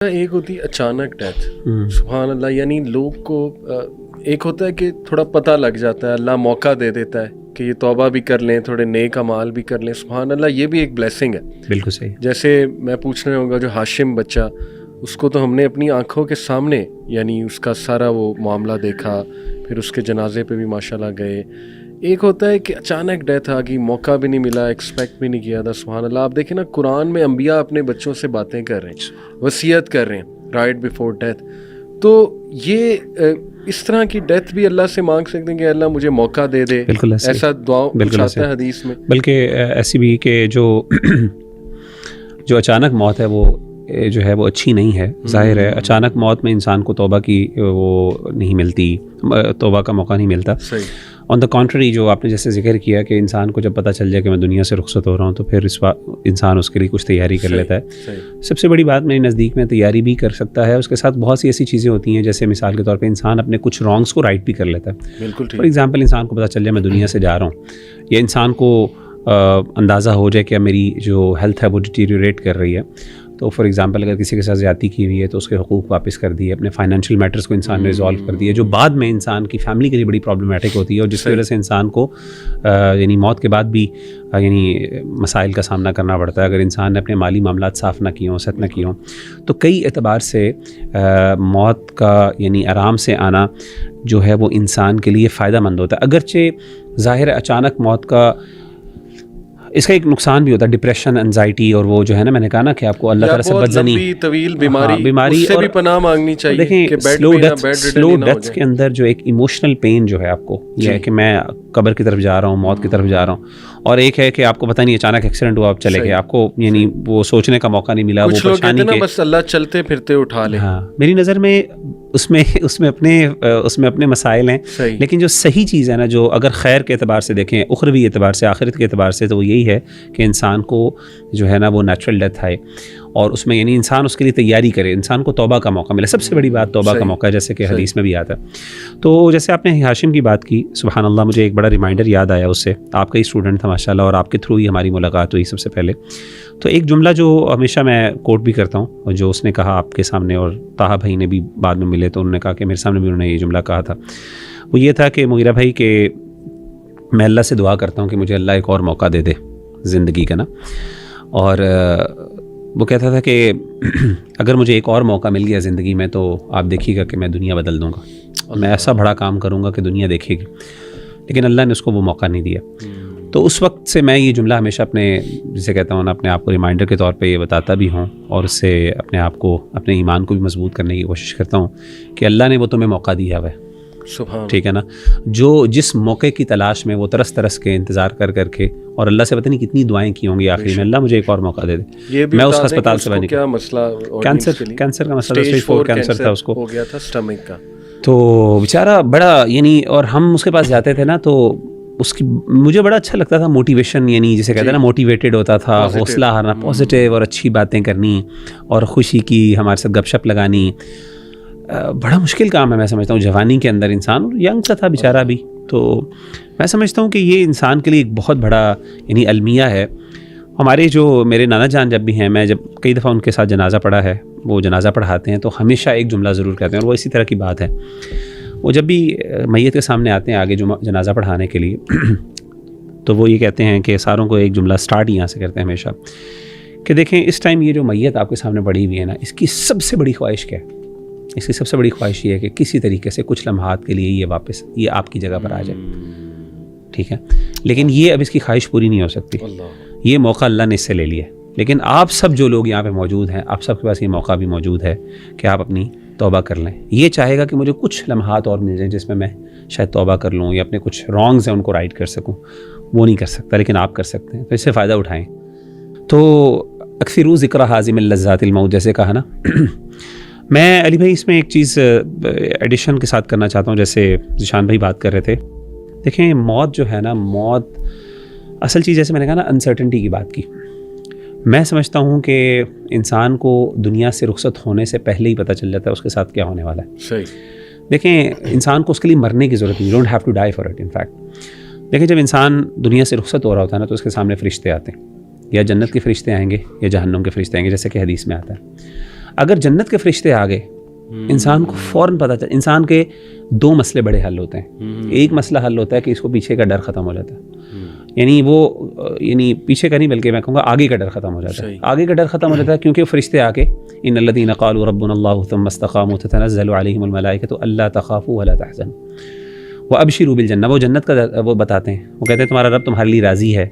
ایک ہوتی ہے اچانک ڈیتھ، سبحان اللہ، یعنی لوگ کو ایک ہوتا ہے کہ تھوڑا پتہ لگ جاتا ہے، اللہ موقع دے دیتا ہے کہ یہ توبہ بھی کر لیں، تھوڑے نیک اعمال بھی کر لیں، سبحان اللہ، یہ بھی ایک بلیسنگ ہے. بالکل صحیح. جیسے میں پوچھ رہا ہوں گا جو ہاشم بچہ، اس کو تو ہم نے اپنی آنکھوں کے سامنے یعنی اس کا سارا وہ معاملہ دیکھا، پھر اس کے جنازے پہ بھی ماشاءاللہ گئے. ایک ہوتا ہے کہ اچانک ڈیتھ آ گئی، موقع بھی نہیں ملا، ایکسپیکٹ بھی نہیں کیا تھا. سبحان اللہ. آپ دیکھیں نا قرآن میں انبیاء اپنے بچوں سے باتیں کر رہے ہیں، وصیت کر رہے ہیں رائٹ بیفور ڈیتھ. تو یہ اس طرح کی ڈیتھ بھی اللہ سے مانگ سکتے ہیں کہ اللہ مجھے موقع دے دے. بالکل ایسا دعا آتا ہے حدیث میں. بلکہ ایسی بھی کہ جو اچانک موت ہے وہ جو ہے وہ اچھی نہیں ہے. ظاہر ہے اچانک موت میں انسان کو توبہ کی وہ نہیں ملتی، توبہ کا موقع نہیں ملتا. آن دا کانٹری، جو آپ نے جیسے ذکر کیا کہ انسان کو جب پتہ چل جائے کہ میں دنیا سے رخصت ہو رہا ہوں تو پھر انسان اس کے لیے کچھ تیاری کر لیتا ہے. سب سے بڑی بات میرے نزدیک میں تیاری بھی کر سکتا ہے، اس کے ساتھ بہت سی ایسی چیزیں ہوتی ہیں جیسے مثال کے طور پہ انسان اپنے کچھ رانگس کو رائٹ بھی کر لیتا ہے. بالکل. فار ایگزامپل انسان کو پتہ چل جائے میں دنیا سے جا رہا ہوں، یا انسان کو اندازہ ہو جائے کہ میری جو ہیلتھ ہے وہ ڈیٹیریوریٹ کر رہی ہے، تو فار ایگزامپل اگر کسی کے ساتھ زیادتی کی ہوئی ہے تو اس کے حقوق واپس کر دیے، اپنے فائنینشیل میٹرز کو انسان نے ریزالو کر دیا، جو بعد میں انسان کی فیملی کے لیے بڑی پرابلمٹک ہوتی ہے اور جس کی وجہ سے انسان کو یعنی موت کے بعد بھی یعنی مسائل کا سامنا کرنا پڑتا ہے اگر انسان نے اپنے مالی معاملات صاف نہ کیے ہوں، سیٹ نہ کیے ہوں. تو کئی اعتبار سے موت کا یعنی آرام سے آنا جو ہے وہ انسان کے لیے فائدہ مند ہوتا ہے. اگرچہ ظاہر ہے اچانک موت کا اس کا ایک نقصان بھی ہوتا ہے، ڈپریشن، انزائٹی، اور وہ جو ہے نا میں نے کہا نا کہ آپ کو اللہ تعالیٰ سے بدزنی، طویل بیماری سے بھی پناہ مانگنی چاہیے. دیکھیں سلو ڈیتھ کے اندر جو ایک ایموشنل پین جو ہے آپ کو یہ ہے کہ میں قبر کی طرف جا رہا ہوں، موت کی طرف جا رہا ہوں، اور ایک ہے کہ آپ کو پتہ نہیں اچانک ایکسیڈنٹ ہوا آپ چلے گئے، آپ کو یعنی وہ سوچنے کا موقع نہیں ملا، وہ پریشانی کے بس اللہ چلتے پھرتے اٹھا لے. ہاں میری نظر میں اس میں اپنے مسائل ہیں، لیکن جو صحیح چیز ہے نا، جو اگر خیر کے اعتبار سے دیکھیں، اخروی اعتبار سے، آخرت کے اعتبار سے، تو وہ یہی ہے کہ انسان کو جو ہے نا وہ نیچرل ڈیتھ آئے اور اس میں یعنی انسان اس کے لیے تیاری کرے، انسان کو توبہ کا موقع ملے. سب سے بڑی بات توبہ کا موقع ہے، جیسے کہ حدیث میں بھی آتا ہے. تو جیسے آپ نے ہاشم کی بات کی، سبحان اللہ، مجھے ایک بڑا ریمائنڈر یاد آیا اس سے. آپ کا ہی اسٹوڈنٹ تھا ماشاءاللہ، اور آپ کے تھرو ہی ہماری ملاقات ہوئی سب سے پہلے. تو ایک جملہ جو ہمیشہ میں کوٹ بھی کرتا ہوں، اور جو اس نے کہا آپ کے سامنے، اور طاہا بھائی نے بھی بعد میں ملے تو انہوں نے کہا کہ میرے سامنے بھی انہوں نے یہ جملہ کہا تھا، وہ یہ تھا کہ مغیرہ بھائی کہ میں اللہ سے دعا کرتا ہوں کہ مجھے اللہ ایک اور موقع دے دے زندگی کا نا. اور وہ کہتا تھا کہ اگر مجھے ایک اور موقع مل گیا زندگی میں تو آپ دیکھیے گا کہ میں دنیا بدل دوں گا، اور میں ایسا بڑا کام کروں گا کہ دنیا دیکھے گی. لیکن اللہ نے اس کو وہ موقع نہیں دیا. تو اس وقت سے میں یہ جملہ ہمیشہ اپنے جسے کہتا ہوں نا اپنے آپ کو ریمائنڈر کے طور پہ یہ بتاتا بھی ہوں، اور اس سے اپنے آپ کو، اپنے ایمان کو بھی مضبوط کرنے کی کوشش کرتا ہوں کہ اللہ نے وہ تمہیں موقع دیا ہے، ٹھیک ہے نا، جو جس موقع کی تلاش میں وہ ترس کے انتظار کر کے، اور اللہ سے پتہ نہیں کتنی دعائیں کی ہوں گی آخری میں، اللہ مجھے ایک اور موقع دے دے. میں اس ہسپتال سے باہر نکلا، کینسر کا مسئلہ، اسٹیج 4 کینسر تھا، اس کو ہو گیا تھا اسٹمک کا. تو بیچارہ بڑا یعنی، اور ہم اس کے پاس جاتے تھے نا تو اس کی مجھے بڑا اچھا لگتا تھا موٹیویشن، یعنی جسے کہتے ہیں نا موٹیویٹڈ ہوتا تھا، حوصلہ ہارنا، پازیٹیو اور اچھی باتیں کرنی، اور خوشی کی ہمارے ساتھ گپ شپ لگانی. بڑا مشکل کام ہے میں سمجھتا ہوں جوانی کے اندر، انسان ینگ سا تھا بیچارہ بھی. تو میں سمجھتا ہوں کہ یہ انسان کے لیے ایک بہت بڑا یعنی المیہ ہے. ہمارے جو میرے نانا جان جب بھی ہیں، میں جب کئی دفعہ ان کے ساتھ جنازہ پڑھا ہے، وہ جنازہ پڑھاتے ہیں تو ہمیشہ ایک جملہ ضرور کہتے ہیں، اور وہ اسی طرح کی بات ہے. وہ جب بھی میت کے سامنے آتے ہیں آگے جنازہ پڑھانے کے لیے تو وہ یہ کہتے ہیں کہ ساروں کو ایک جملہ سٹارٹ یہاں سے کرتے ہیں ہمیشہ کہ دیکھیں اس ٹائم یہ جو میت آپ کے سامنے پڑی ہوئی ہے نا، اس کی سب سے بڑی خواہش کیا ہے؟ اس کی سب سے بڑی خواہش یہ ہے کہ کسی طریقے سے کچھ لمحات کے لیے یہ واپس یہ آپ کی جگہ پر آ جائے، ٹھیک ہے. لیکن یہ اب اس کی خواہش پوری نہیں ہو سکتی، یہ موقع اللہ نے اس سے لے لیا. لیکن آپ سب جو لوگ یہاں پہ موجود ہیں، آپ سب کے پاس یہ موقع بھی موجود ہے کہ آپ اپنی توبہ کر لیں. یہ چاہے گا کہ مجھے کچھ لمحات اور مل جائیں جس میں شاید توبہ کر لوں یا اپنے کچھ رانگز ہیں ان کو رائٹ کر سکوں، وہ نہیں کر سکتا، لیکن آپ کر سکتے ہیں. تو اس سے فائدہ اٹھائیں. تو اکثروا ذکر حازم اللذات الموت جیسے کہا نا. میں علی بھائی اس میں ایک چیز ایڈیشن کے ساتھ کرنا چاہتا ہوں، جیسے ذیشان بھائی بات کر رہے تھے. دیکھیں موت جو ہے نا، موت اصل چیز جیسے میں نے کہا نا انسرٹنٹی کی بات کی. میں سمجھتا ہوں کہ انسان کو دنیا سے رخصت ہونے سے پہلے ہی پتہ چل جاتا ہے اس کے ساتھ کیا ہونے والا ہے. صحیح. دیکھیں انسان کو اس کے لیے مرنے کی ضرورت نہیں، you don't have to die for it. In fact دیکھیں جب انسان دنیا سے رخصت ہو رہا ہوتا ہے نا تو اس کے سامنے فرشتے آتے ہیں، یا جنت کے فرشتے آئیں گے یا جہنم کے فرشتے آئیں گے، جیسے کہ حدیث میں آتا ہے. اگر جنت کے فرشتے آ گئے انسان کو فوراً پتہ چل. انسان کے 2 مسئلے بڑے حل ہوتے ہیں. ایک مسئلہ حل ہوتا ہے کہ اس کو پیچھے کا ڈر ختم ہو جاتا ہے, یعنی پیچھے کا نہیں بلکہ میں کہوں گا آگے کا ڈر ختم ہو جاتا ہے. آگے کا ڈر ختم ہو جاتا ہے کیونکہ فرشتے آ کے ان الذین قالوا ربنا اللہ ثم استقاموا تتنزل علیہم الملائکۃ الا تخافوا ولا تحزنوا وابشروا بالجنہ. وہ جنت کا وہ بتاتے ہیں, وہ کہتے ہیں تمہارا رب تمہارے لیے راضی ہے.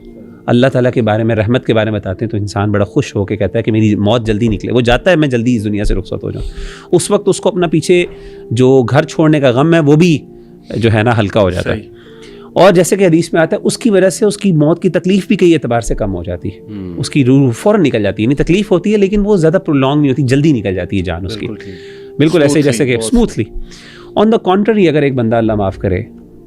اللہ تعالیٰ کے بارے میں, رحمت کے بارے میں بتاتے ہیں تو انسان بڑا خوش ہو کے کہتا ہے کہ میری موت جلدی نکلے. وہ جاتا ہے میں جلدی اس دنیا سے رخصت ہو جاؤں. اس وقت اس کو اپنا پیچھے جو گھر چھوڑنے کا غم ہے وہ بھی جو ہے نا ہلکا ہو جاتا ہے. اور جیسے کہ حدیث میں آتا ہے اس کی وجہ سے اس کی موت کی تکلیف بھی کئی اعتبار سے کم ہو جاتی ہے. اس کی روح فوراً نکل جاتی ہے. یعنی تکلیف ہوتی ہے لیکن وہ زیادہ پرولونگ نہیں ہوتی, جلدی نکل جاتی ہے جان اس کی, بالکل ایسے جیسے کہ اسموتھلی. آن دا کانٹری اگر ایک بندہ اللہ معاف کرے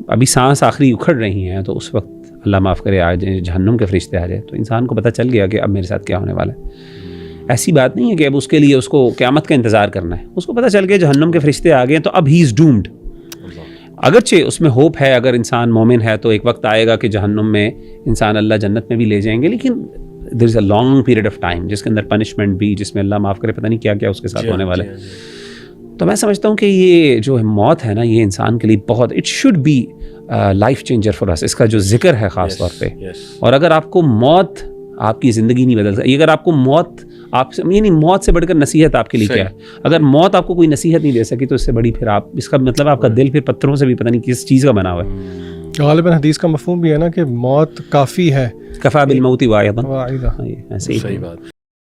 ابھی سانس آخری اکھڑ رہی ہیں تو اس وقت اللہ معاف کرے آ جائے جہنم کے فرشتے آ جائے تو انسان کو پتہ چل گیا کہ اب میرے ساتھ کیا ہونے والا ہے. ایسی بات نہیں ہے کہ اب اس کے لیے اس کو قیامت کا انتظار کرنا ہے. اس کو پتہ چل گیا جہنم کے فرشتے آ گئے تو اب ہی از ڈومڈ. اگرچہ اس میں ہوپ ہے, اگر انسان مومن ہے تو ایک وقت آئے گا کہ جہنم میں انسان اللہ جنت میں بھی لے جائیں گے, لیکن there is a long period of time جس کے اندر پنشمنٹ بھی, جس میں اللہ معاف کرے پتہ نہیں کیا کیا اس کے ساتھ ہونے والا ہے. تو میں سمجھتا ہوں کہ یہ جو موت ہے نا یہ انسان کے لیے بہت it should be life changer for us. اس کا جو ذکر ہے خاص طور پہ. اور اگر آپ کو موت آپ کی زندگی نہیں بدل سکتی, اگر آپ کو موت آپ سے یعنی موت سے بڑھ کر نصیحت آپ کے لیے کیا ہے, اگر موت آپ کو کوئی نصیحت نہیں دے سکی تو اس سے بڑی پھر آپ اس کا مطلب آپ کا دل پھر پتھروں سے بھی پتہ نہیں کس چیز کا بنا ہوا ہے. غالباً حدیث کا مفہوم بھی ہے نا کہ موت کافی ہے, کفا بالموت واعظا. واعظا. ایسے ہی صحیح بات.